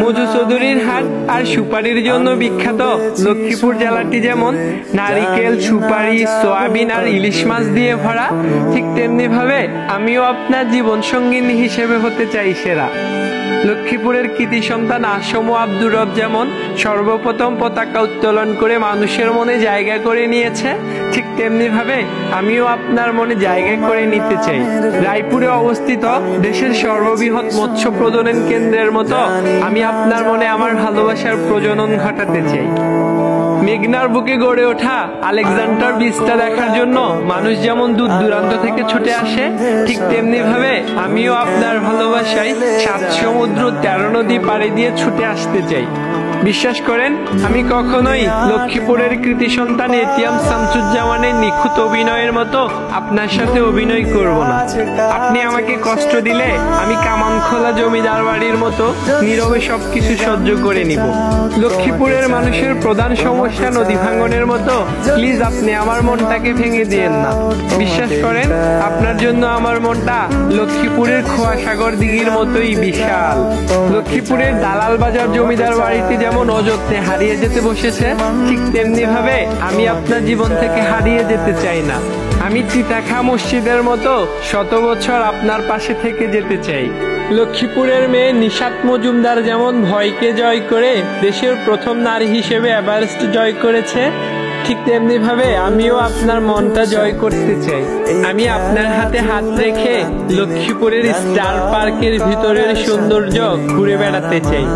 মধু চৌধুরীর হাট আর সুপারির জন্য বিখ্যাত লক্ষ্মীপুর জেলাটি যেমন নারিকেল, সুপারি, সয়াবিন আর ইলিশ মাছ দিয়ে ভরা, ঠিক তেমনি ভাবে আমিও আপনার জীবন সঙ্গিনী হিসেবে হতে চাই সেরা। লক্ষ্মীপুরের কৃতি সন্তান আসম আব্দুর রব যেমন সর্বপ্রথম পতাকা উত্তোলন করে মানুষের মনে জায়গা করে নিয়েছে, ঠিক তেমনি ভাবে আমিও আপনার মনে জায়গা করে নিতে চাই। রায়পুরে অবস্থিত দেশের সর্ববৃহৎ মৎস্য প্রজনন কেন্দ্রের মতো আমি আপনার মনে আমার ভালোবাসার প্রজনন ঘটাতে চাই। মেঘনার বুকে গড়ে ওঠা আলেকজান্ডার ব্রিজটা দেখার জন্য মানুষ যেমন দূর দূরান্ত থেকে ছুটে আসে, ঠিক তেমনি ভাবে আমিও আপনার ভালোবাসায় 7 সমুদ্র 13 নদী পাড়ি দিয়ে ছুটে আসতে চাই। বিশ্বাস করেন, আমি কখনোই লক্ষ্মীপুরের কৃতি সন্তান এটিএম শামসুজ্জামানের নিখুঁত অভিনয়ের মতো আপনার সাথে অভিনয় করব না। আপনি আমাকে কষ্ট দিলে আমি কামান খোলা জমিদার বাড়ির মতো নীরবে সবকিছু সহ্য করে নিব। লক্ষ্মীপুরের মানুষের প্রধান সমস্যা নদী ভাঙনের মতো, প্লিজ আপনি আমার মনটাকে ভেঙে দিয়েন না। বিশ্বাস করেন, আপনার জন্য আমার মনটা লক্ষ্মীপুরের খোয়াসাগর দিঘির মতোই বিশাল। লক্ষ্মীপুরের দালাল বাজার জমিদার বাড়িতে যেমন অযত্নে হারিয়ে যেতে বসেছে, ঠিক তেমনি ভাবে আমি আপনার জীবন থেকে হারিয়ে যেতে চাই না। আমি চিতাখা মসজিদের মতো 100 বছর আপনার পাশে থেকে যেতে চাই। লক্ষ্মীপুরের মেয়ে নিশাত মজুমদার যেমন ভয়কে জয় করে দেশের প্রথম নারী হিসেবে এভারেস্ট জয় করেছে, ঠিক তেমনি ভাবে আমিও আপনার মনটা জয় করতে চাই। আমি আপনার হাতে হাত রেখে লক্ষ্মীপুরের স্টার পার্কের ভিতরের সৌন্দর্য ঘুরে বেড়াতে চাই।